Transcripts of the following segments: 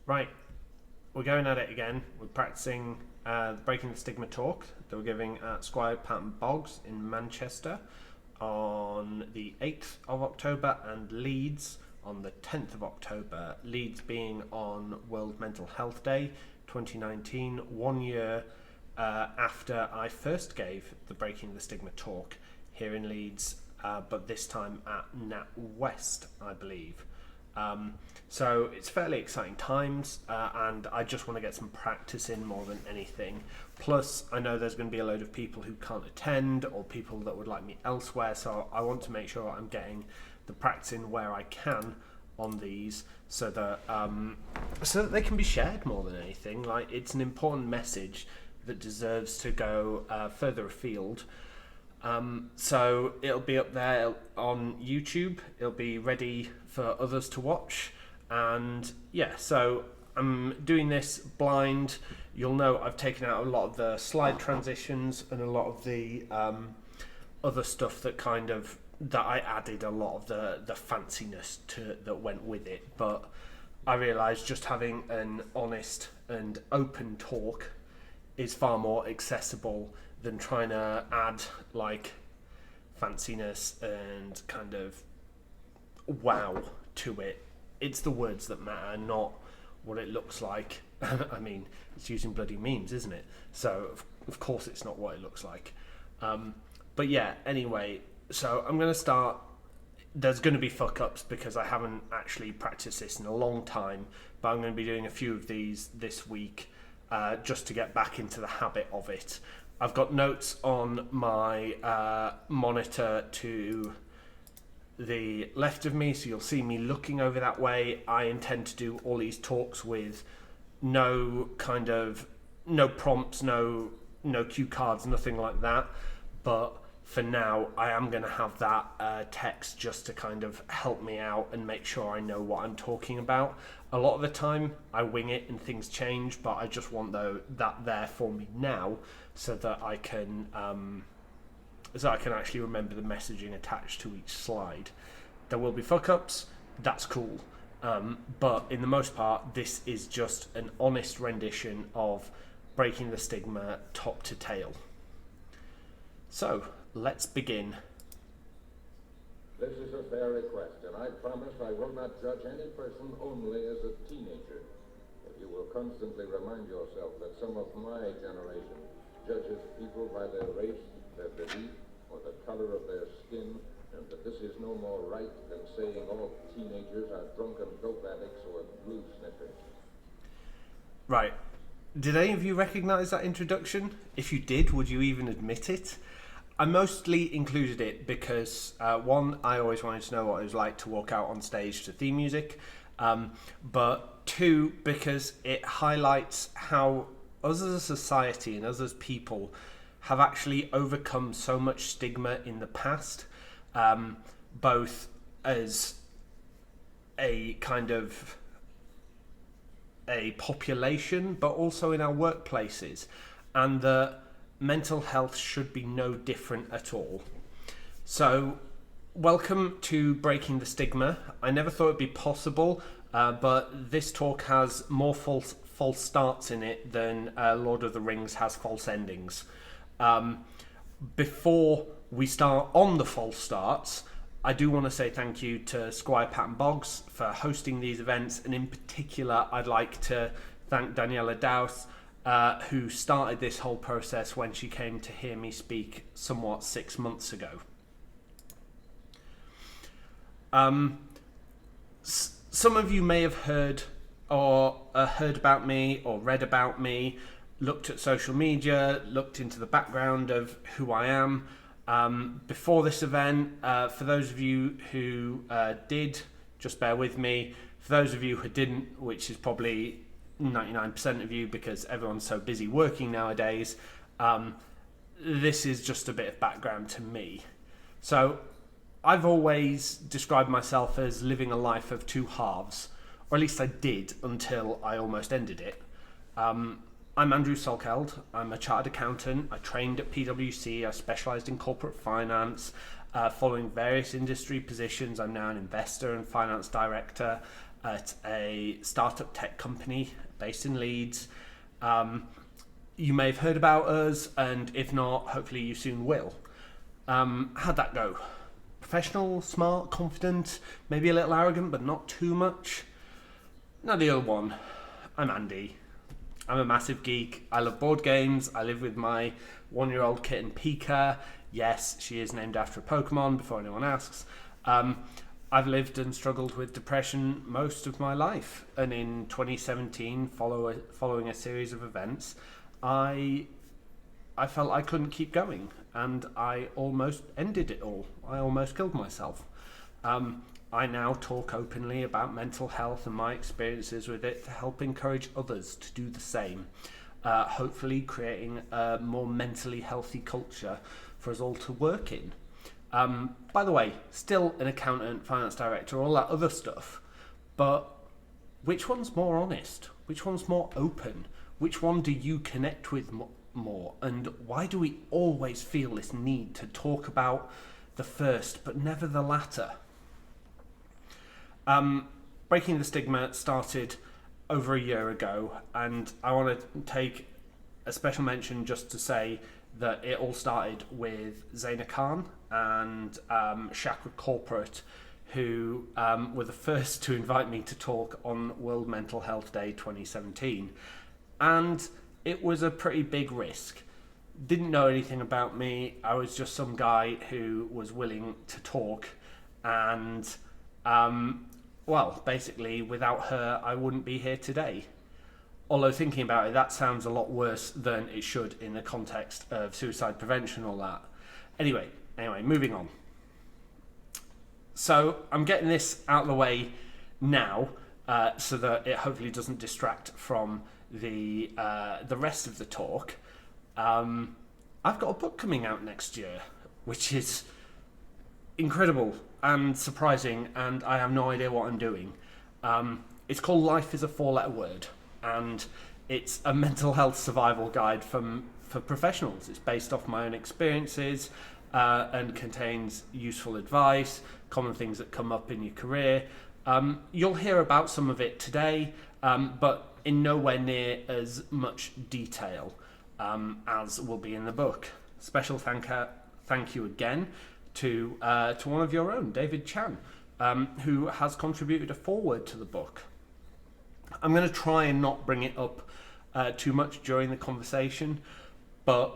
Right, we're going at it again. We're practicing Breaking the Stigma talk that we're giving at Squire Patton Boggs in Manchester on the 8th of October and Leeds on the 10th of October. Leeds being on World Mental Health Day 2019, 1 year after I first gave the Breaking the Stigma talk here in Leeds, but this time at NatWest, I believe. So it's fairly exciting times, and I just want to get some practice in more than anything. Plus, I know there's going to be a load of people who can't attend or people that would like me elsewhere, so I want to make sure I'm getting the practice in where I can on these so that they can be shared more than anything. Like, it's an important message that deserves to go further afield. So it'll be up there on YouTube. It'll be ready for others to watch. And yeah, so I'm doing this blind. You'll know I've taken out a lot of the slide transitions and a lot of the other stuff that I added a lot of the fanciness to that went with it. But I realised just having an honest and open talk is far more accessible than trying to add like fanciness and kind of wow to it. It's the words that matter, not what it looks like. I mean, it's using bloody memes, isn't it? So of course it's not what it looks like. But yeah, anyway, so I'm going to start. There's going to be fuck ups because I haven't actually practiced this in a long time, but I'm going to be doing a few of these this week just to get back into the habit of it. I've got notes on my monitor to the left of me, so you'll see me looking over that way. I intend to do all these talks with no prompts, no cue cards, nothing like that. But for now, I am going to have that text just to kind of help me out and make sure I know what I'm talking about. A lot of the time, I wing it and things change, but I just want that there for me now so that I can actually remember the messaging attached to each slide. There will be fuck-ups, that's cool. But in the most part, this is just an honest rendition of Breaking the Stigma top to tail. So, let's begin. This is a fair request, and I promise I will not judge any person only as a teenager. If you will constantly remind yourself that some of my generation judges people by their race, their belief, or the color of their skin, and that this is no more right than saying all teenagers are drunken dope addicts or glue sniffers. Right. Did any of you recognise that introduction? If you did, would you even admit it? I mostly included it because, one, I always wanted to know what it was like to walk out on stage to theme music, but two, because it highlights how us as a society and us as people have actually overcome so much stigma in the past, both as a kind of a population, but also in our workplaces, and that mental health should be no different at all. So, welcome to Breaking the Stigma. I never thought it'd be possible, but this talk has more false starts in it than Lord of the Rings has false endings. Before we start on the false starts, I do want to say thank you to Squire Patton Boggs for hosting these events, and in particular, I'd like to thank Daniela Dowse, who started this whole process when she came to hear me speak somewhat 6 months ago. Some of you may have heard about me or read about me, looked at social media, looked into the background of who I am. Before this event, for those of you who did, just bear with me. For those of you who didn't, which is probably 99% of you because everyone's so busy working nowadays, this is just a bit of background to me. So I've always described myself as living a life of two halves, or at least I did until I almost ended it. I'm Andrew Solkeld. I'm a chartered accountant. I trained at PwC. I specialised in corporate finance. Following various industry positions, I'm now an investor and finance director. at a startup tech company based in Leeds. You may have heard about us, and if not, hopefully you soon will. How'd that go? Professional, smart, confident, maybe a little arrogant, but not too much? Now the other one. I'm Andy. I'm a massive geek. I love board games. I live with my 1-year-old kitten Pika. Yes, she is named after a Pokemon, before anyone asks. I've lived and struggled with depression most of my life. And in 2017, following a series of events, I felt I couldn't keep going. And I almost ended it all. I almost killed myself. I now talk openly about mental health and my experiences with it to help encourage others to do the same, hopefully creating a more mentally healthy culture for us all to work in. By the way, still an accountant, finance director, all that other stuff, but which one's more honest? Which one's more open? Which one do you connect with more? And why do we always feel this need to talk about the first but never the latter? Breaking the Stigma started over a year ago, and I want to take a special mention just to say that it all started with Zaina Khan and Chakra Corporate, who were the first to invite me to talk on World Mental Health Day 2017. And it was a pretty big risk. Didn't know anything about me. I was just some guy who was willing to talk, and well, basically, without her, I wouldn't be here today. Although thinking about it, that sounds a lot worse than it should in the context of suicide prevention and all that. Anyway, moving on. So I'm getting this out of the way now, so that it hopefully doesn't distract from the rest of the talk. I've got a book coming out next year, which is incredible and surprising, and I have no idea what I'm doing. It's called Life is a 4-Letter Word, and it's a mental health survival guide for professionals. It's based off my own experiences and contains useful advice, common things that come up in your career. You'll hear about some of it today, but in nowhere near as much detail as will be in the book. Special thank you again to one of your own, David Chan, who has contributed a foreword to the book. I'm going to try and not bring it up too much during the conversation, but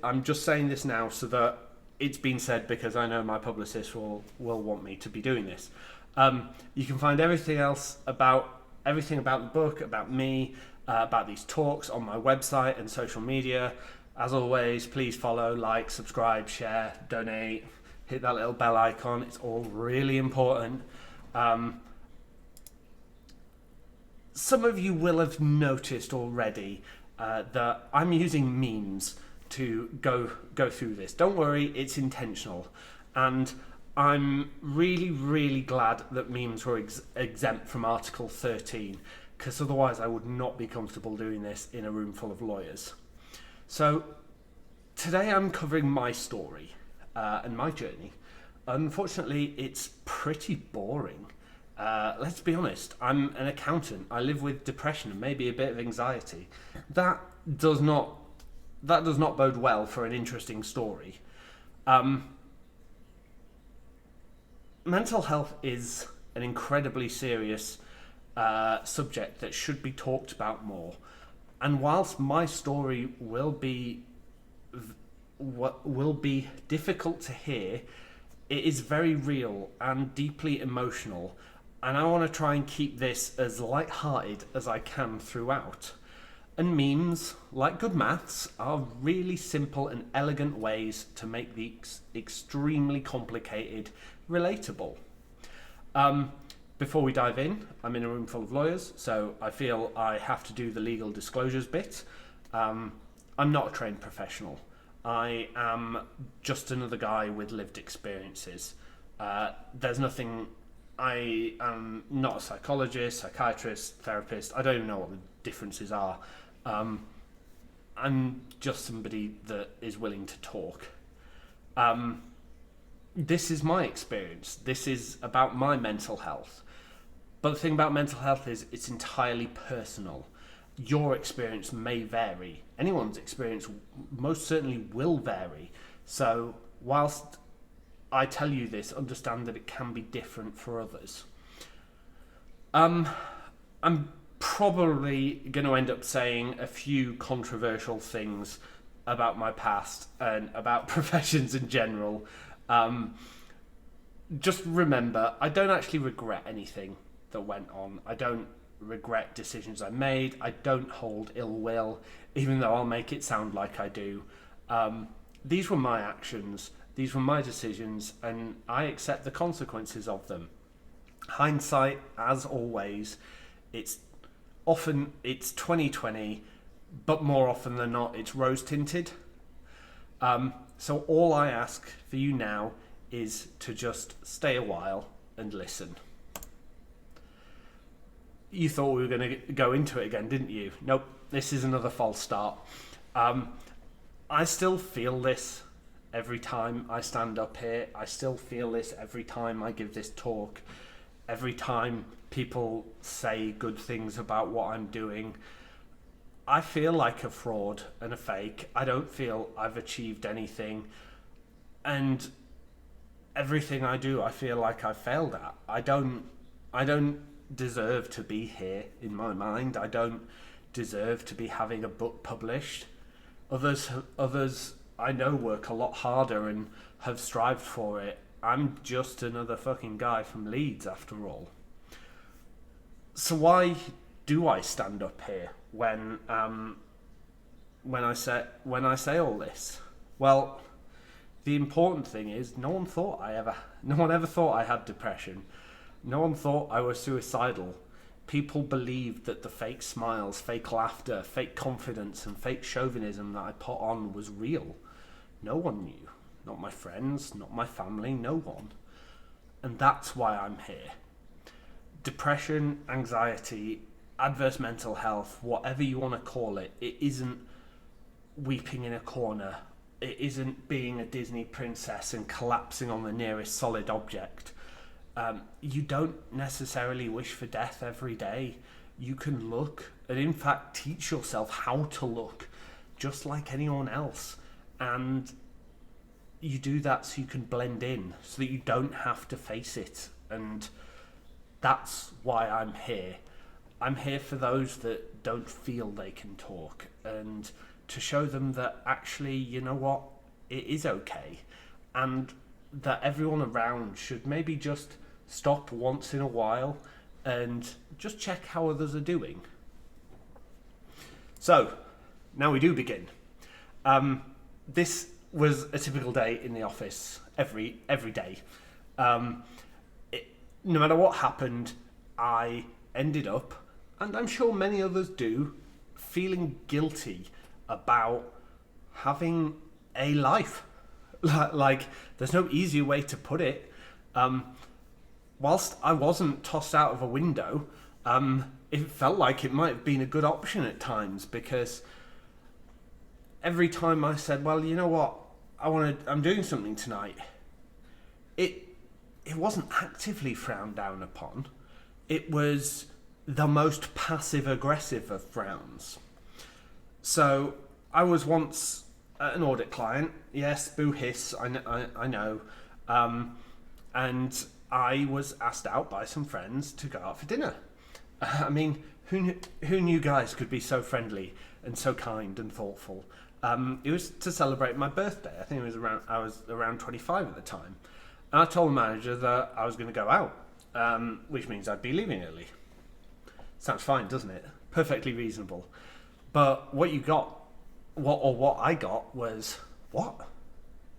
I'm just saying this now so that it's been said, because I know my publicist will want me to be doing this. You can find everything about the book, about me, about these talks on my website and social media. As always, please follow, like, subscribe, share, donate, hit that little bell icon. It's all really important. Some of you will have noticed already that I'm using memes to go through this. Don't worry, it's intentional. And I'm really, really glad that memes were exempt from Article 13, because otherwise I would not be comfortable doing this in a room full of lawyers. So today I'm covering my story and my journey. Unfortunately, it's pretty boring. Let's be honest, I'm an accountant. I live with depression and maybe a bit of anxiety. That does not bode well for an interesting story. Mental health is an incredibly serious subject that should be talked about more. And whilst my story will be difficult to hear, it is very real and deeply emotional. And I want to try and keep this as light-hearted as I can throughout. And memes, like good maths, are really simple and elegant ways to make the extremely complicated relatable. Before we dive in, I'm in a room full of lawyers, so I feel I have to do the legal disclosures bit. I'm not a trained professional. I am just another guy with lived experiences. There's nothing... I am not a psychologist, psychiatrist, therapist. I don't even know what the differences are. I'm just somebody that is willing to talk. This is my experience. This is about my mental health. But the thing about mental health is it's entirely personal. Your experience may vary. Anyone's experience most certainly will vary. So whilst I tell you this, understand that it can be different for others. I'm probably going to end up saying a few controversial things about my past and about professions in general. Just remember, I don't actually regret anything that went on. I don't regret decisions I made. I don't hold ill will, even though I'll make it sound like I do. These were my actions. These were my decisions, and I accept the consequences of them. Hindsight, as always, it's 2020, but more often than not, it's rose tinted. So all I ask for you now is to just stay a while and listen. You thought we were going to go into it again, didn't you? Nope, this is another false start. I still feel this every time I stand up here. I still feel this every time I give this talk. Every time people say good things about what I'm doing, I feel like a fraud and a fake. I don't feel I've achieved anything. And everything I do, I feel like I've failed at. I don't deserve to be here in my mind. I don't deserve to be having a book published. Others I know work a lot harder and have strived for it. I'm just another fucking guy from Leeds after all. So why do I stand up here when I say all this? Well, the important thing is no one ever thought I had depression. No one thought I was suicidal. People believed that the fake smiles, fake laughter, fake confidence, and fake chauvinism that I put on was real. No one knew. Not my friends, not my family, no one. And that's why I'm here. Depression, anxiety, adverse mental health, whatever you want to call it, it isn't weeping in a corner. It isn't being a Disney princess and collapsing on the nearest solid object. You don't necessarily wish for death every day. You can look and in fact teach yourself how to look just like anyone else. And you do that so you can blend in, so that you don't have to face it. And that's why I'm here. I'm here for those that don't feel they can talk, and to show them that actually, you know what, it is okay. And that everyone around should maybe just stop once in a while and just check how others are doing. So, now we do begin. This was a typical day in the office, every day. No matter what happened, I ended up, and I'm sure many others do, feeling guilty about having a life. Like, there's no easier way to put it. Whilst I wasn't tossed out of a window, it felt like it might have been a good option at times, because every time I said, well, you know what, I'm doing something tonight, it wasn't actively frowned down upon. It was the most passive-aggressive of frowns. So I was once an audit client. Yes, boo hiss, I know. And I was asked out by some friends to go out for dinner. I mean, who knew guys could be so friendly and so kind and thoughtful? It was to celebrate my birthday. I think I was around 25 at the time. And I told the manager that I was going to go out, which means I'd be leaving early. Sounds fine, doesn't it? Perfectly reasonable. But what I got was, what?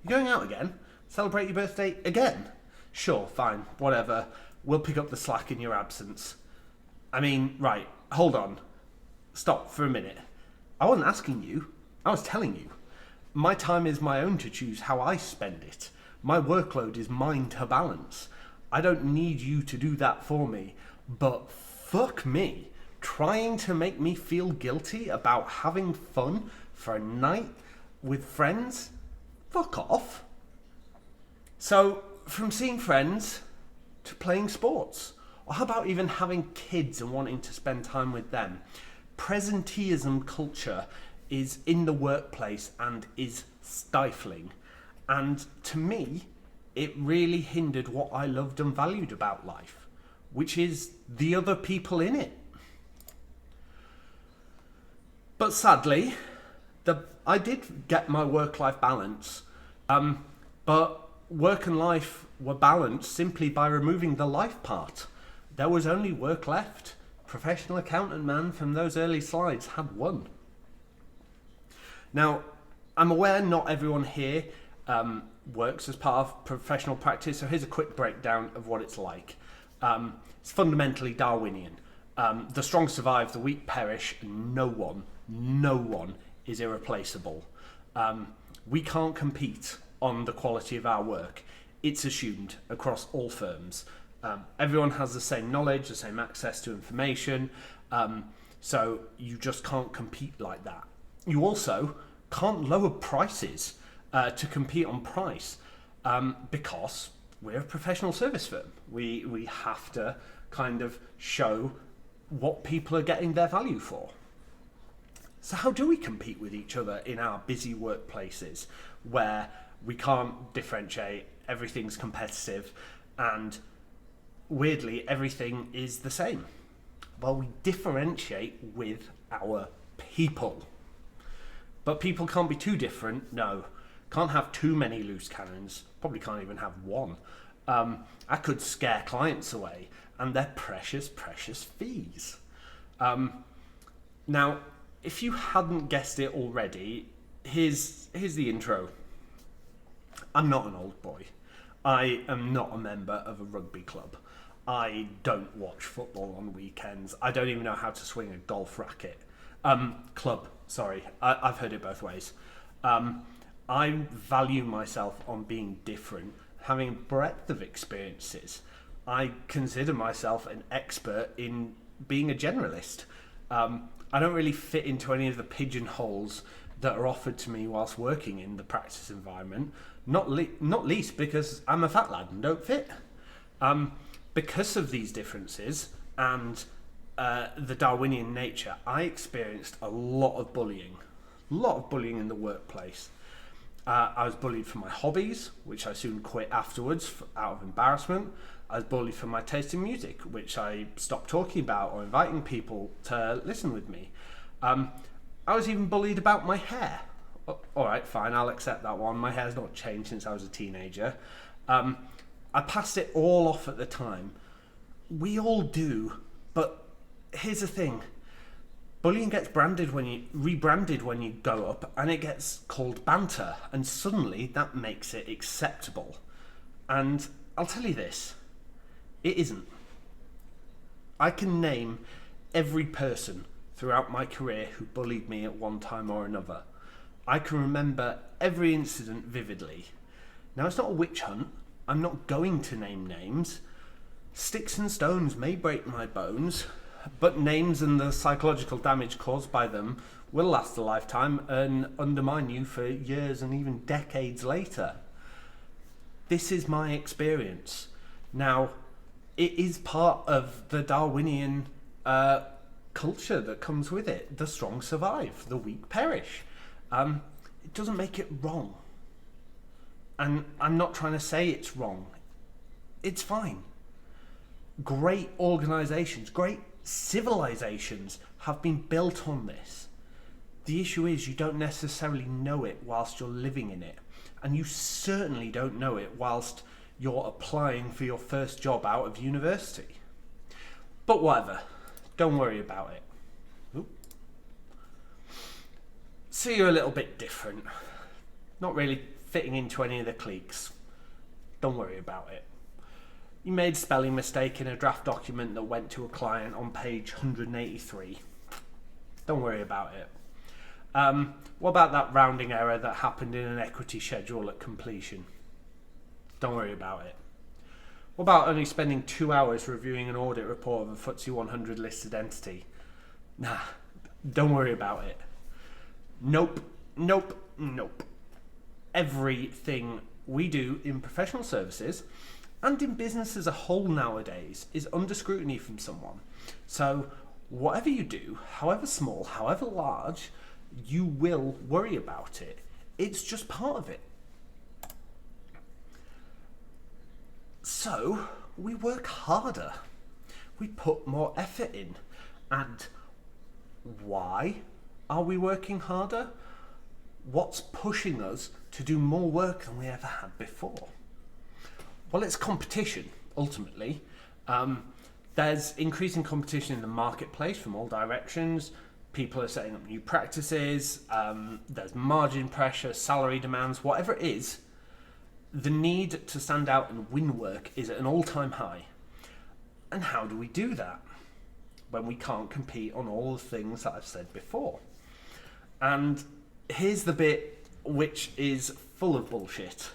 You're going out again? Celebrate your birthday again? Sure, fine, whatever. We'll pick up the slack in your absence. I mean, right, hold on. Stop for a minute. I wasn't asking you. I was telling you. My time is my own to choose how I spend it. My workload is mine to balance. I don't need you to do that for me. But fuck me, trying to make me feel guilty about having fun for a night with friends? Fuck off. So, from seeing friends to playing sports, Or how about even having kids and wanting to spend time with them? Presenteeism culture is in the workplace and is stifling. And to me, it really hindered what I loved and valued about life, which is the other people in it. But sadly, I did get my work-life balance, but work and life were balanced simply by removing the life part. There was only work left. Professional accountant man from those early slides had won. Now, I'm aware not everyone here works as part of professional practice, so here's a quick breakdown of what it's like. It's fundamentally Darwinian. The strong survive, the weak perish, and no one is irreplaceable. We can't compete on the quality of our work. It's assumed across all firms. Everyone has the same knowledge, the same access to information, so you just can't compete like that. You also can't lower prices to compete on price because we're a professional service firm. We have to kind of show what people are getting their value for. So how do we compete with each other in our busy workplaces where we can't differentiate, everything's competitive, and weirdly everything is the same? Well, we differentiate with our people. But people can't be too different, no. Can't have too many loose cannons, probably can't even have one. I could scare clients away and their precious fees. Now, if you hadn't guessed it already, here's the intro. I'm not an old boy. I am not a member of a rugby club. I don't watch football on weekends. I don't even know how to swing a golf racket. Club, sorry. I've heard it both ways. I value myself on being different, having breadth of experiences. I consider myself an expert in being a generalist. I don't really fit into any of the pigeonholes that are offered to me whilst working in the practice environment, not least because I'm a fat lad and don't fit. Because of these differences and the Darwinian nature, I experienced a lot of bullying in the workplace. I was bullied for my hobbies, which I soon quit afterwards out of embarrassment. I was bullied for my taste in music, which I stopped talking about or inviting people to listen with me. I was even bullied about my hair. Alright, fine, I'll accept that one. My hair's not changed since I was a teenager. I passed it all off at the time. We all do, but here's the thing. Bullying gets rebranded when you go up, and it gets called banter, and suddenly that makes it acceptable. And I'll tell you this, it isn't. I can name every person throughout my career who bullied me at one time or another. I can remember every incident vividly. Now, it's not a witch hunt. I'm not going to name names. Sticks and stones may break my bones, but names and the psychological damage caused by them will last a lifetime and undermine you for years and even decades later. This is my experience. Now, it is part of the Darwinian culture that comes with it. The strong survive, the weak perish. It doesn't make it wrong. And I'm not trying to say it's wrong. It's fine. Great organisations, great civilizations have been built on this. The issue is you don't necessarily know it whilst you're living in it. And you certainly don't know it whilst you're applying for your first job out of university. But whatever, don't worry about it. Oop. So you're a little bit different. Not really fitting into any of the cliques. Don't worry about it. You made a spelling mistake in a draft document that went to a client on page 183. Don't worry about it. What about that rounding error that happened in an equity schedule at completion? Don't worry about it. What about only spending 2 hours reviewing an audit report of a FTSE 100 listed entity? Nah, don't worry about it. Nope. Everything we do in professional services and in business as a whole nowadays, is under scrutiny from someone. So whatever you do, however small, however large, you will worry about it. It's just part of it. So we work harder. We put more effort in. And why are we working harder? What's pushing us to do more work than we ever had before? Well, it's competition, ultimately. There's increasing competition in the marketplace from all directions. People are setting up new practices. There's margin pressure, salary demands, whatever it is. The need to stand out and win work is at an all-time high. And how do we do that when we can't compete on all the things that I've said before? And here's the bit which is full of bullshit.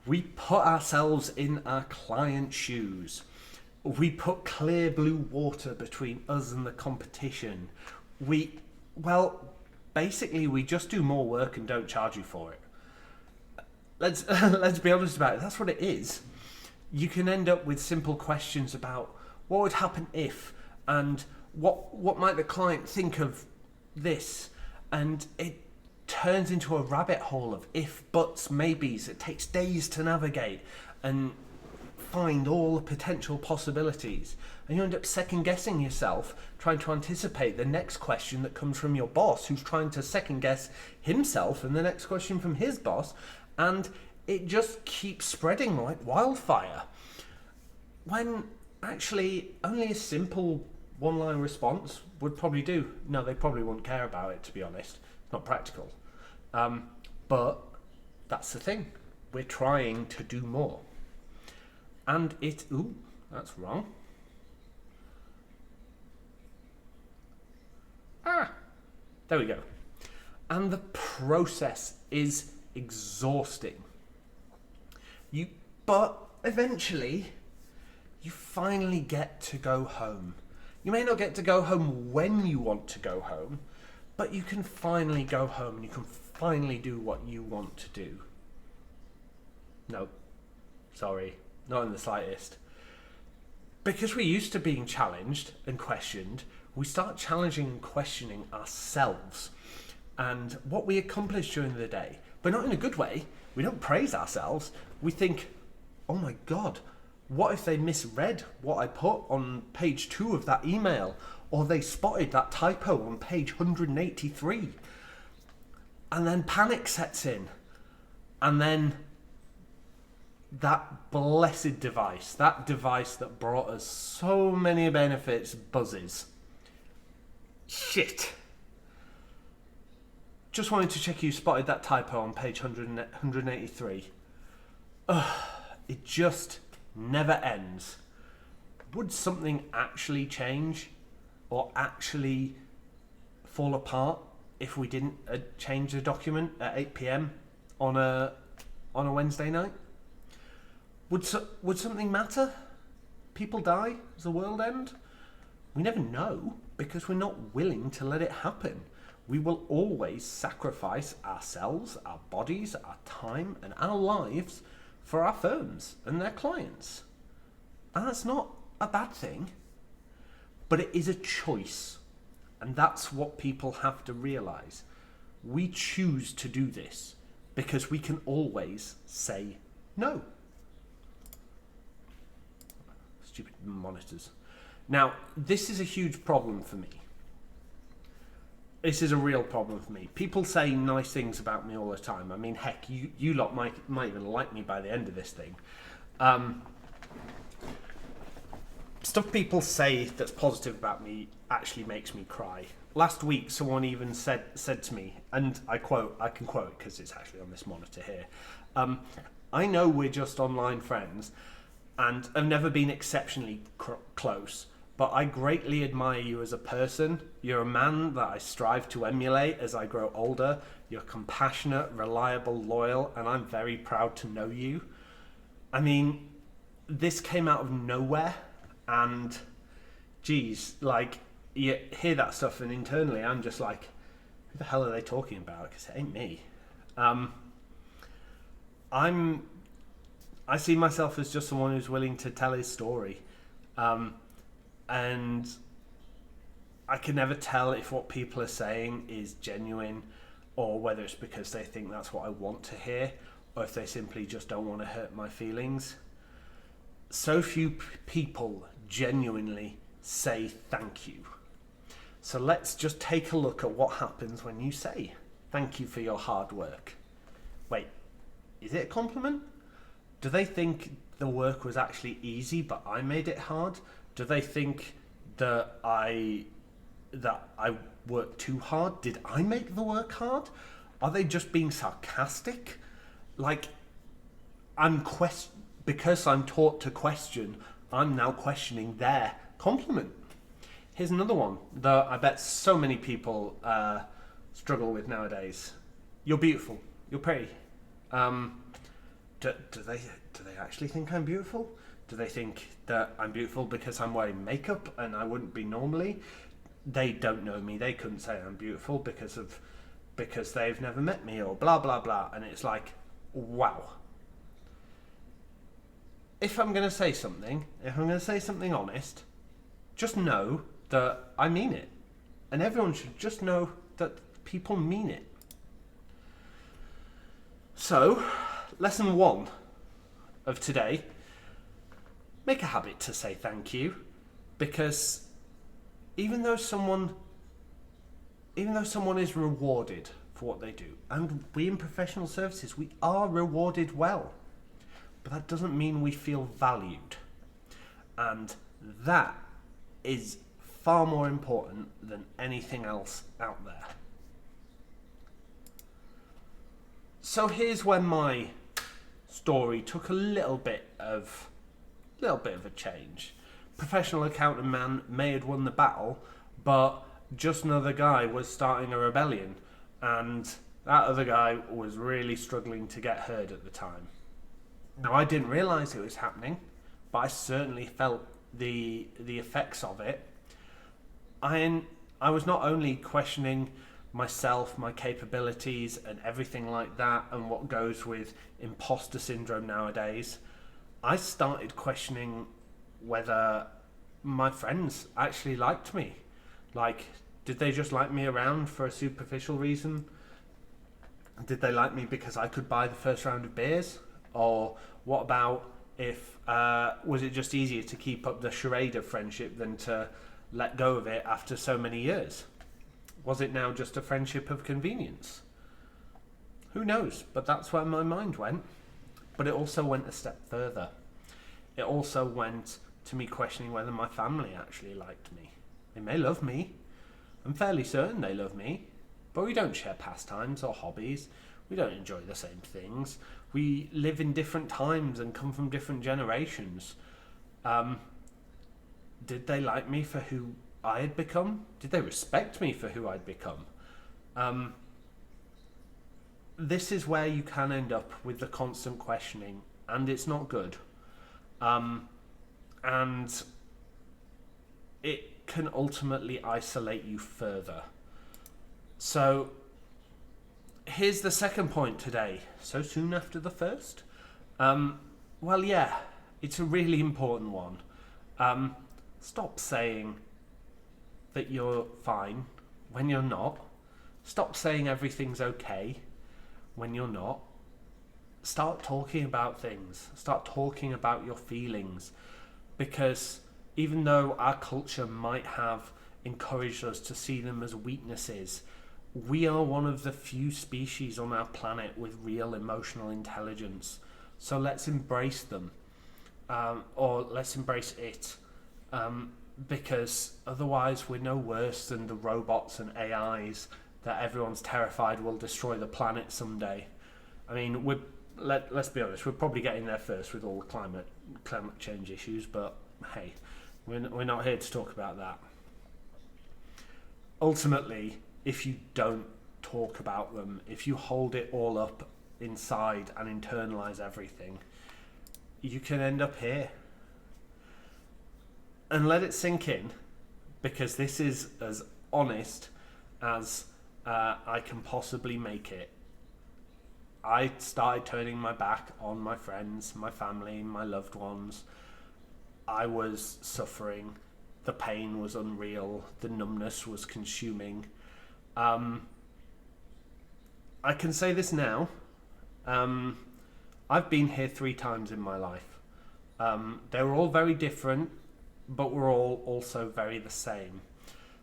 We put ourselves in our client's shoes. We put clear blue water between us and the competition. Basically we just do more work and don't charge you for it. Let's be honest about it. That's what it is. You can end up with simple questions about what would happen if, and what might the client think of this, and it turns into a rabbit hole of if, buts, maybes. It takes days to navigate and find all the potential possibilities, and you end up second guessing yourself, trying to anticipate the next question that comes from your boss, who's trying to second guess himself, and the next question from his boss, and it just keeps spreading like wildfire. When actually only a simple one-line response would probably do. No, they probably wouldn't care about it, to be honest. It's not practical. But that's the thing. We're trying to do more. And that's wrong. There we go. And the process is exhausting. But eventually, you finally get to go home. You may not get to go home when you want to go home, but you can finally go home and you can finally do what you want to do. No, sorry, not in the slightest. Because we're used to being challenged and questioned, we start challenging and questioning ourselves and what we accomplish during the day. But not in a good way. We don't praise ourselves. We think, oh my God, what if they misread what I put on page 2 of that email? Or they spotted that typo on page 183. And then panic sets in. And then that blessed device, that device that brought us so many benefits, buzzes. Shit. Just wanted to check you spotted that typo on page 183. It just never ends. Would something actually change or actually fall apart if we didn't change the document at 8 p.m. on a Wednesday night? Would something matter? People die? Does the world end? We never know because we're not willing to let it happen. We will always sacrifice ourselves, our bodies, our time, and our lives for our firms and their clients. And that's not a bad thing, but it is a choice. And that's what people have to realize. We choose to do this because we can always say no. Stupid monitors. Now, this is a huge problem for me. This is a real problem for me. People say nice things about me all the time. I mean, heck, you lot might even like me by the end of this thing. Stuff people say that's positive about me actually makes me cry. Last week, someone even said to me, and I can quote it because it's actually on this monitor here. I know we're just online friends and have never been exceptionally close, but I greatly admire you as a person. You're a man that I strive to emulate as I grow older. You're compassionate, reliable, loyal, and I'm very proud to know you. I mean, this came out of nowhere, and geez, like, you hear that stuff and internally I'm just like, who the hell are they talking about? Because it ain't me. I'm I see myself as just someone who's willing to tell his story. And I can never tell if what people are saying is genuine or whether it's because they think that's what I want to hear or if they simply just don't want to hurt my feelings. So few people genuinely say thank you. So let's just take a look at what happens when you say thank you for your hard work. Wait, is it a compliment? Do they think the work was actually easy but I made it hard? Do they think that I worked too hard? Did I make the work hard? Are they just being sarcastic? Like, because I'm taught to question, I'm now questioning their compliment. Here's another one that I bet so many people struggle with nowadays. You're beautiful. You're pretty. Do they actually think I'm beautiful? Do they think that I'm beautiful because I'm wearing makeup and I wouldn't be normally? They don't know me. They couldn't say I'm beautiful because they've never met me or blah blah blah. And it's like, wow. If I'm going to say something, honest, just know that I mean it. And everyone should just know that people mean it. So, lesson 1 of today, make a habit to say thank you, because even though someone is rewarded for what they do, and we in professional services, we are rewarded well, but that doesn't mean we feel valued. And that is far more important than anything else out there. So here's when my story took a little bit of a change. Professional accountant man may have won the battle, but just another guy was starting a rebellion, and that other guy was really struggling to get heard at the time. Now, I didn't realise it was happening, but I certainly felt the effects of it. I was not only questioning myself, my capabilities and everything like that, and what goes with imposter syndrome nowadays. I started questioning whether my friends actually liked me. Like, did they just like me around for a superficial reason? Did they like me because I could buy the first round of beers? Or what about if was it just easier to keep up the charade of friendship than to let go of it after so many years? Was it now just a friendship of convenience? Who knows? But that's where my mind went. But it also went a step further. It also went to me questioning whether my family actually liked me. They may love me. I'm fairly certain they love me. But we don't share pastimes or hobbies. We don't enjoy the same things. We live in different times and come from different generations. Did they like me for who I had become? Did they respect me for who I'd become? This is where you can end up with the constant questioning, and it's not good. And it can ultimately isolate you further. So here's the second point today. So soon after the first? Well, yeah, it's a really important one. Stop saying that you're fine when you're not. Stop saying everything's okay when you're not. Start talking about things. Start talking about your feelings. Because even though our culture might have encouraged us to see them as weaknesses, we are one of the few species on our planet with real emotional intelligence. So let's embrace them. Or let's embrace it. Because otherwise we're no worse than the robots and AIs that everyone's terrified will destroy the planet someday. I mean, let's be honest, we're probably getting there first with all the climate change issues, but hey, we're not here to talk about that. Ultimately, if you don't talk about them, if you hold it all up inside and internalize everything, you can end up here. And let it sink in, because this is as honest as I can possibly make it. I started turning my back on my friends, my family, my loved ones. I was suffering. The pain was unreal. The numbness was consuming. I can say this now. I've been here 3 times in my life. They were all very different, but were all also very the same.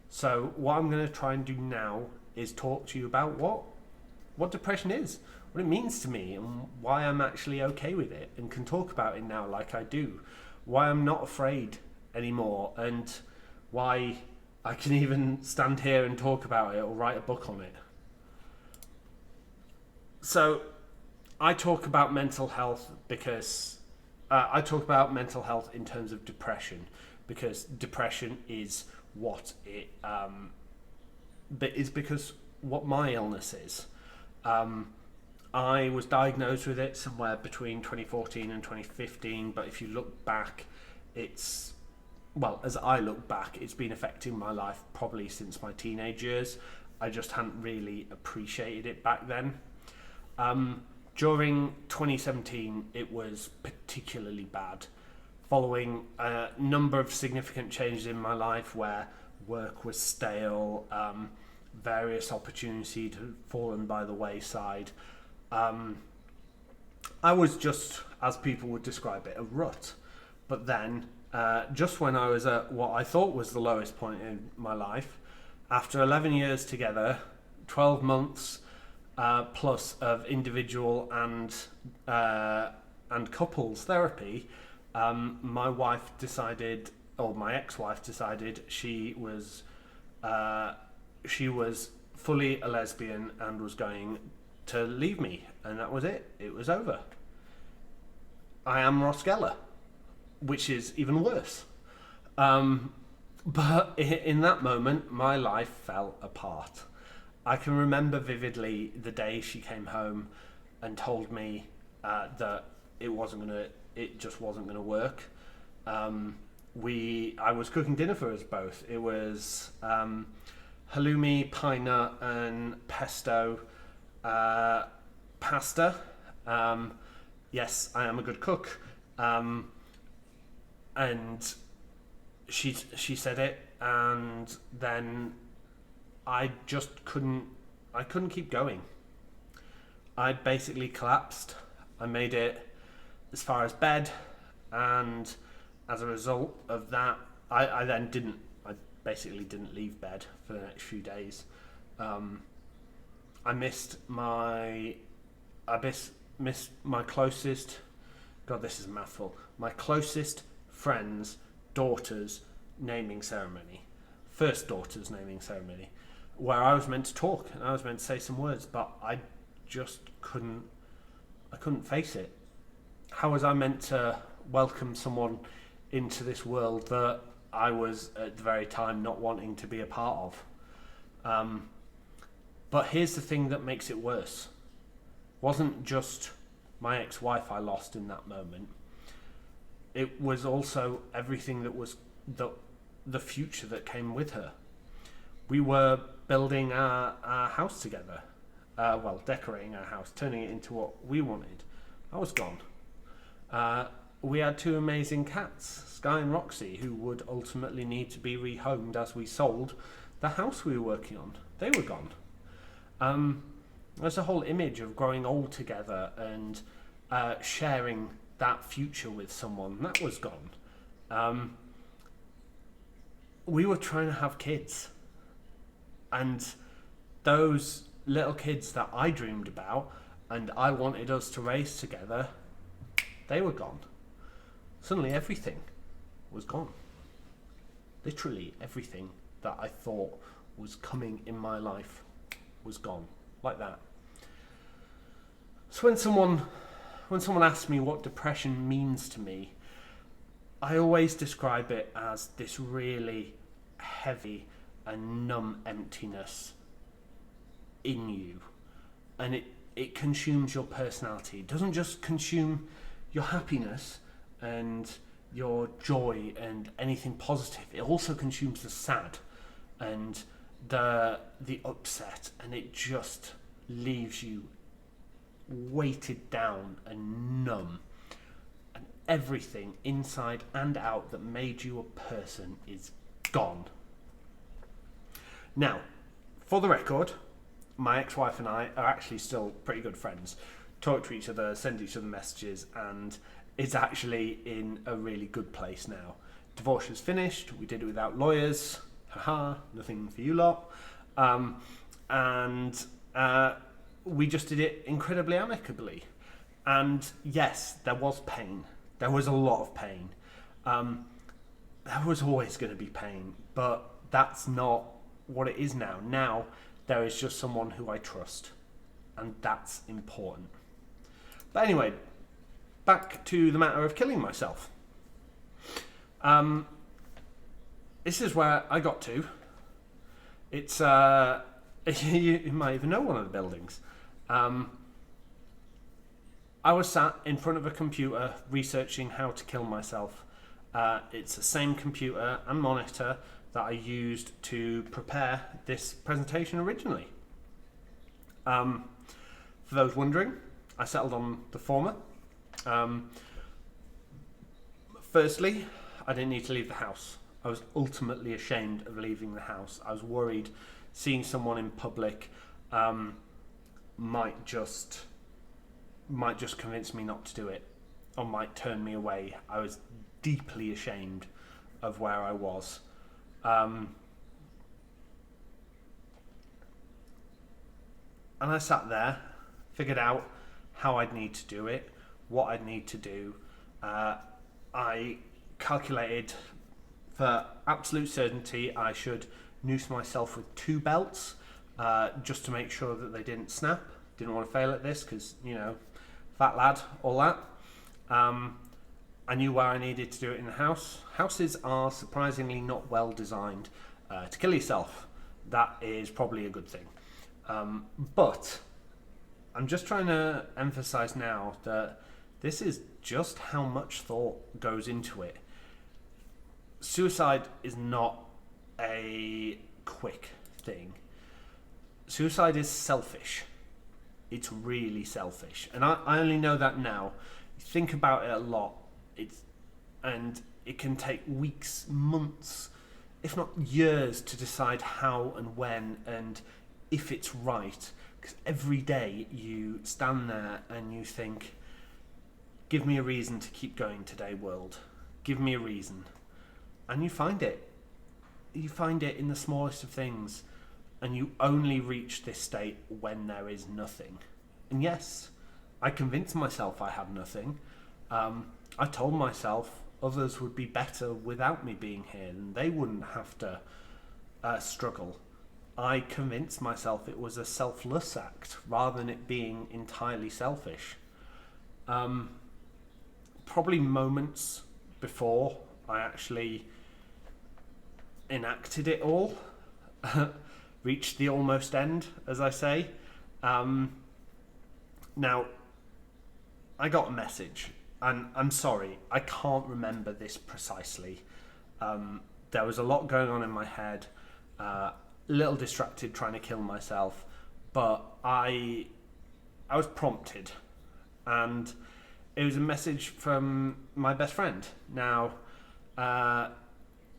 So what I'm going to try and do now is talk to you about what depression is, what it means to me, and why I'm actually okay with it and can talk about it now like I do, why I'm not afraid anymore, and why I can even stand here and talk about it or write a book on it. So I talk about mental health because I talk about mental health in terms of depression, because depression is what it is, because what my illness is. I was diagnosed with it somewhere between 2014 and 2015, but if you look back, as I look back, it's been affecting my life probably since my teenage years. I just hadn't really appreciated it back then. During 2017, it was particularly bad, following a number of significant changes in my life where work was stale, various opportunities had fallen by the wayside. I was just, as people would describe it, a rut. But then, just when I was at what I thought was the lowest point in my life, after 11 years together, 12 months plus of individual and couples therapy, my wife decided, or my ex-wife decided, she was fully a lesbian and was going to leave me, and that was it. It was over. I am Ross Geller, which is even worse. But in that moment, my life fell apart. I can remember vividly the day she came home and told me that it just wasn't gonna work. I was cooking dinner for us both. It was halloumi, pine nut, and pesto pasta. Yes, I am a good cook. And she said it, and then I just couldn't keep going. I basically collapsed. I made it as far as bed, and as a result of that, I basically didn't leave bed for the next few days. I missed my closest, God, this is a mouthful, my closest friend's daughter's naming ceremony, first daughter's naming ceremony, where I was meant to talk and I was meant to say some words, but I just couldn't face it. How was I meant to welcome someone into this world that I was at the very time not wanting to be a part of? But here's the thing that makes it worse. It wasn't just my ex-wife I lost in that moment. It was also everything that was the future that came with her. We were building our house together. Decorating our house, turning it into what we wanted. I was gone. We had 2 amazing cats, Sky and Roxy, who would ultimately need to be rehomed as we sold the house we were working on. They were gone. There's a whole image of growing old together and sharing that future with someone. That was gone. We were trying to have kids, and those little kids that I dreamed about and I wanted us to raise together, they were gone. Suddenly everything was gone. Literally everything that I thought was coming in my life was gone, like that. So when someone asks me what depression means to me, I always describe it as this really heavy and numb emptiness in you, and it consumes your personality. It doesn't just consume your happiness and your joy and anything positive. It also consumes the sad and the upset, and it just leaves you weighted down and numb. And everything inside and out that made you a person is gone. Now, for the record, my ex-wife and I are actually still pretty good friends. Talk to each other, send each other messages, and it's actually in a really good place now. Divorce is finished. We did it without lawyers. Haha, nothing for you lot. And we just did it incredibly amicably. And yes, there was pain. There was a lot of pain. There was always going to be pain, but that's not what it is now. Now, there is just someone who I trust, and that's important. But anyway, back to the matter of killing myself. This is where I got to. It's you might even know one of the buildings. I was sat in front of a computer researching how to kill myself. It's the same computer and monitor that I used to prepare this presentation originally. For those wondering, I settled on the former. Firstly, I didn't need to leave the house. I was ultimately ashamed of leaving the house. I was worried seeing someone in public might just convince me not to do it, or might turn me away. I was deeply ashamed of where I was. And I sat there, figured out how I'd need to do it, what I'd need to do. I calculated for absolute certainty I should noose myself with 2 belts just to make sure that they didn't snap. Didn't want to fail at this because, fat lad, all that. I knew where I needed to do it in the house. Houses are surprisingly not well designed to kill yourself. That is probably a good thing. But I'm just trying to emphasize now that this is just how much thought goes into it. Suicide is not a quick thing. Suicide is selfish. It's really selfish. And I only know that now. Think about it a lot. And it can take weeks, months, if not years, to decide how and when and if it's right. Because every day you stand there and you think, give me a reason to keep going today, world. Give me a reason. And you find it. You find it in the smallest of things. And you only reach this state when there is nothing. And yes, I convinced myself I had nothing. I told myself others would be better without me being here and they wouldn't have to struggle. I convinced myself it was a selfless act rather than it being entirely selfish. Probably moments before I actually enacted it all, reached the almost end, as I say. Now, I got a message, and I'm sorry, I can't remember this precisely. There was a lot going on in my head, a little distracted trying to kill myself, but I was prompted, and it was a message from my best friend. Now,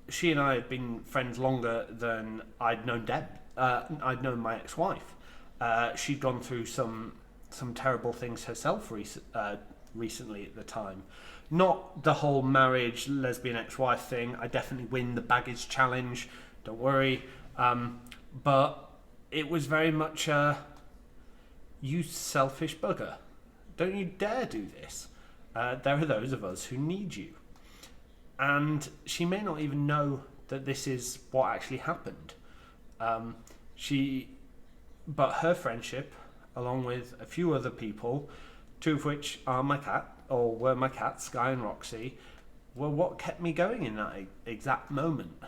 she and I had been friends longer than I'd known Deb. I'd known my ex-wife. She'd gone through some terrible things herself recently at the time. Not the whole marriage, lesbian ex-wife thing. I definitely win the baggage challenge. Don't worry. But it was very much you selfish bugger. Don't you dare do this. There are those of us who need you. And she may not even know that this is what actually happened. But her friendship, along with a few other people, 2 of which are were my cats, Sky and Roxy, were what kept me going in that exact moment.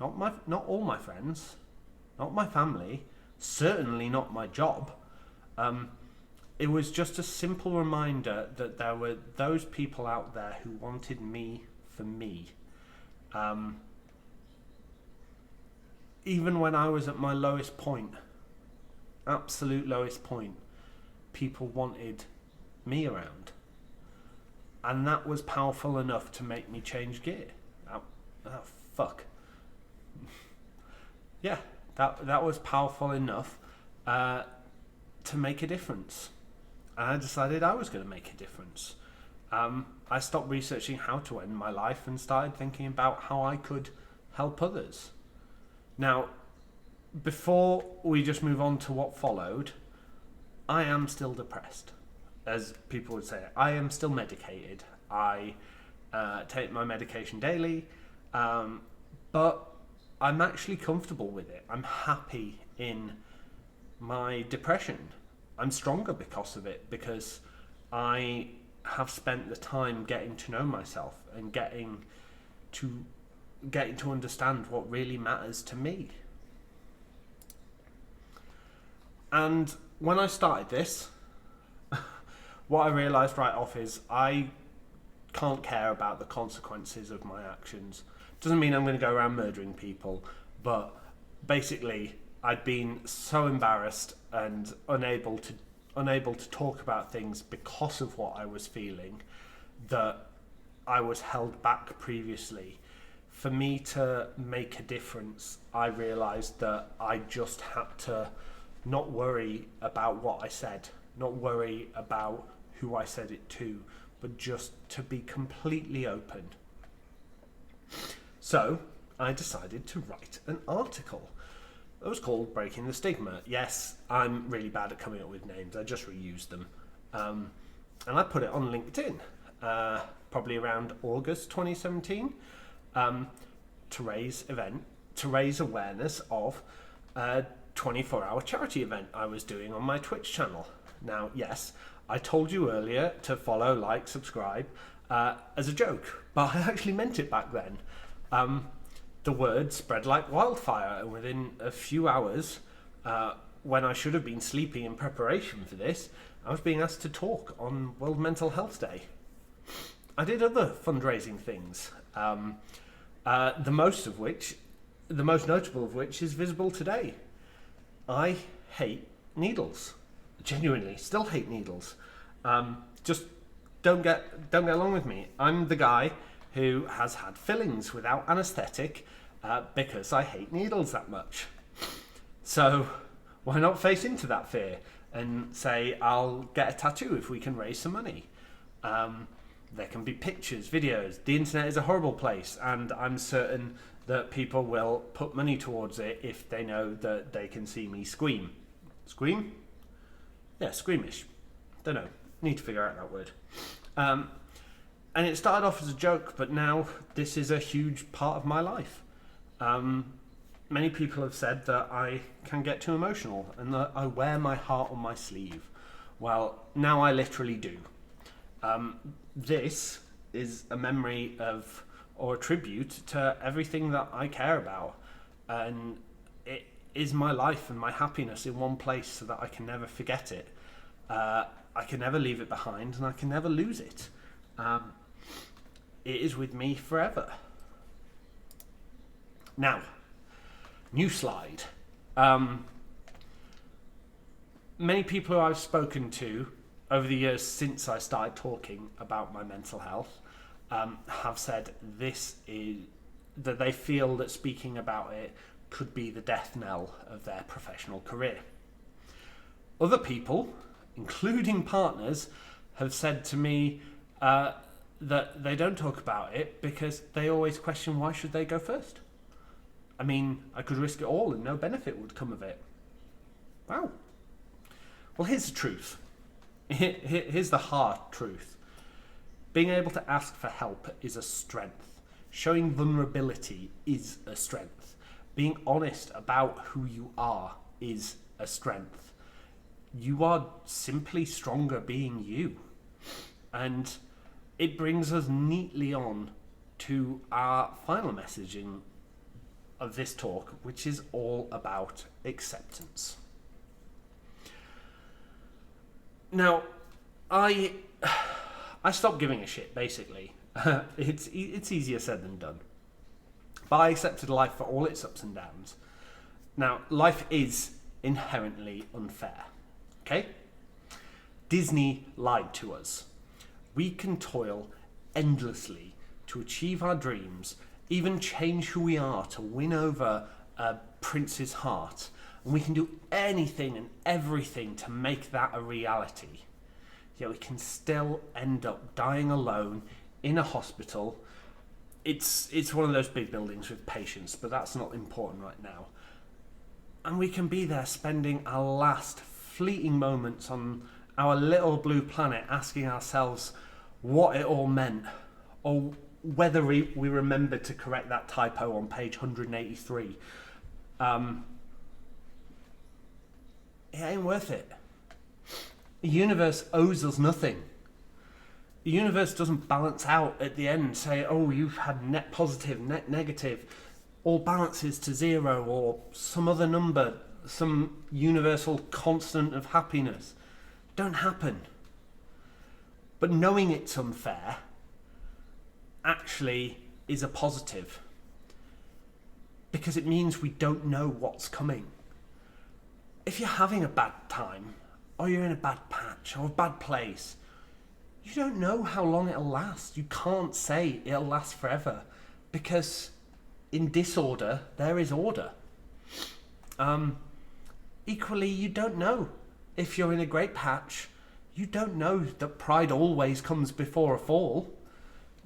Not all my friends, not my family, certainly not my job. It was just a simple reminder that there were those people out there who wanted me for me. Even when I was at my lowest point, absolute lowest point, people wanted me around. And that was powerful enough to make me change gear. Fuck. Yeah, that was powerful enough to make a difference. And I decided I was going to make a difference. I stopped researching how to end my life and started thinking about how I could help others. Now, before we just move on to what followed, I am still depressed. As people would say, I am still medicated. I take my medication daily, but I'm actually comfortable with it. I'm happy in my depression. I'm stronger because of it, because I have spent the time getting to know myself and getting to understand what really matters to me. And when I started this, what I realised right off is I can't care about the consequences of my actions. Doesn't mean I'm going to go around murdering people, but basically I'd been so embarrassed and unable to talk about things because of what I was feeling that I was held back previously. For me to make a difference, I realised that I just had to not worry about what I said, not worry about who I said it to, but just to be completely open. So I decided to write an article. It was called Breaking the Stigma. Yes, I'm really bad at coming up with names. I just reused them. And I put it on LinkedIn, probably around August 2017, to raise awareness of a 24-hour charity event I was doing on my Twitch channel. Now, yes, I told you earlier to follow, like, subscribe as a joke, but I actually meant it back then. The word spread like wildfire, and within a few hours, when I should have been sleeping in preparation for this, I was being asked to talk on World Mental Health Day. I did other fundraising things, the most notable of which is visible today. I hate needles. Genuinely, still hate needles. Just don't get along with me. I'm the guy who has had fillings without anaesthetic because I hate needles that much. So why not face into that fear and say I'll get a tattoo if we can raise some money? There can be pictures, videos. The internet is a horrible place, and I'm certain that people will put money towards it if they know that they can see me scream. Scream? Yeah, squeamish. Don't know. Need to figure out that word. And it started off as a joke, but now this is a huge part of my life. Many people have said that I can get too emotional and that I wear my heart on my sleeve. Well, now I literally do. This is a memory of, or a tribute to everything that I care about. And it is my life and my happiness in one place so that I can never forget it. I can never leave it behind, and I can never lose it. It is with me forever. Now, new slide. Many people who I've spoken to over the years since I started talking about my mental health have said that they feel that speaking about it could be the death knell of their professional career. Other people, including partners, have said to me that they don't talk about it because they always question why should they go first. I mean, I could risk it all and no benefit would come of it. Wow. Well, here's the truth. Here's the hard truth. Being able to ask for help is a strength. Showing vulnerability is a strength. Being honest about who you are is a strength. You are simply stronger being you. And it brings us neatly on to our final messaging of this talk, which is all about acceptance. Now, I stopped giving a shit, basically. It's easier said than done. But I accepted life for all its ups and downs. Now, life is inherently unfair. Okay? Disney lied to us. We can toil endlessly to achieve our dreams, even change who we are to win over a prince's heart. And we can do anything and everything to make that a reality. Yet we can still end up dying alone in a hospital. It's one of those big buildings with patients, but that's not important right now. And we can be there spending our last fleeting moments on our little blue planet asking ourselves what it all meant, or whether we remembered to correct that typo on page 183. It ain't worth it. The universe owes us nothing. The universe doesn't balance out at the end, say, oh, you've had net positive, net negative, all balances to zero, or some other number, some universal constant of happiness. Don't happen. But knowing it's unfair actually is a positive, because it means we don't know what's coming. If you're having a bad time, or you're in a bad patch, or a bad place, you don't know how long it'll last. You can't say it'll last forever, because in disorder there is order. Equally, you don't know if you're in a great patch. You don't know that pride always comes before a fall.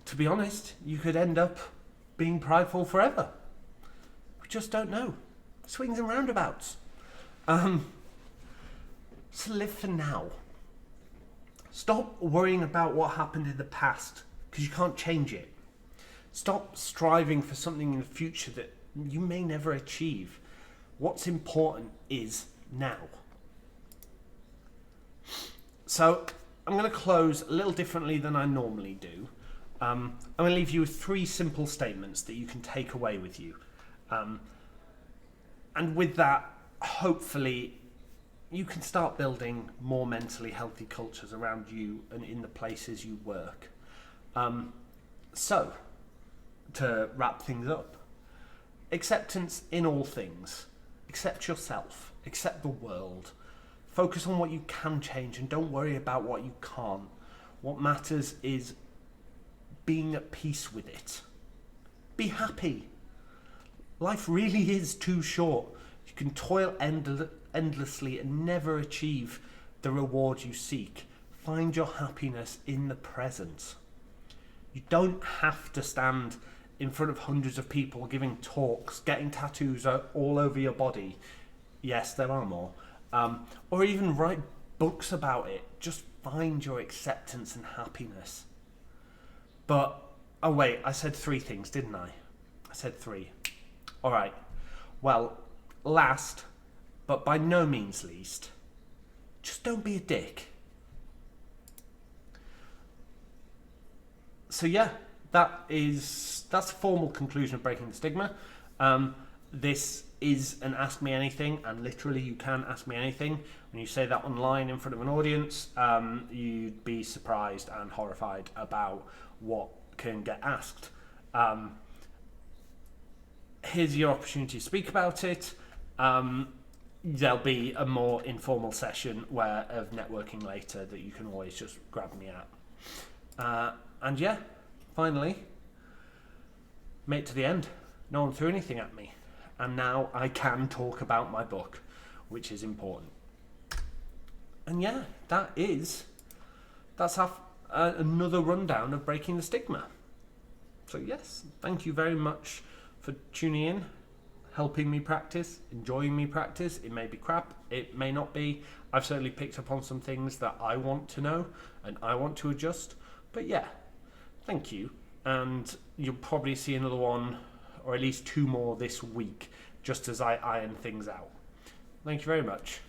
To be honest, you could end up being prideful forever. We just don't know. Swings and roundabouts. So live for now. Stop worrying about what happened in the past, because you can't change it. Stop striving for something in the future that you may never achieve. What's important is now. So I'm going to close a little differently than I normally do. I'm going to leave you with 3 simple statements that you can take away with you. And with that, hopefully, you can start building more mentally healthy cultures around you and in the places you work. So, to wrap things up, acceptance in all things. Accept yourself. Accept the world. Focus on what you can change and don't worry about what you can't. What matters is being at peace with it. Be happy. Life really is too short. You can toil endlessly and never achieve the reward you seek. Find your happiness in the present. You don't have to stand in front of hundreds of people giving talks, getting tattoos all over your body. Yes, there are more. Or even write books about it. Just find your acceptance and happiness. But, oh wait, I said 3 things, didn't I? I said 3. Alright, well, last, but by no means least, just don't be a dick. So yeah, that's a formal conclusion of Breaking the Stigma. This is an Ask Me Anything, and literally you can ask me anything. When you say that online in front of an audience, you'd be surprised and horrified about what can get asked. Here's your opportunity to speak about it. There'll be a more informal session of networking later that you can always just grab me at. And yeah, finally, made it to the end. No one threw anything at me. And now I can talk about my book, which is important. And yeah, that's another rundown of Breaking the Stigma. So yes, thank you very much for tuning in, helping me practice, enjoying me practice. It may be crap, it may not be. I've certainly picked up on some things that I want to know and I want to adjust. But yeah, thank you. And you'll probably see another one, or at least 2 more this week, just as I iron things out. Thank you very much.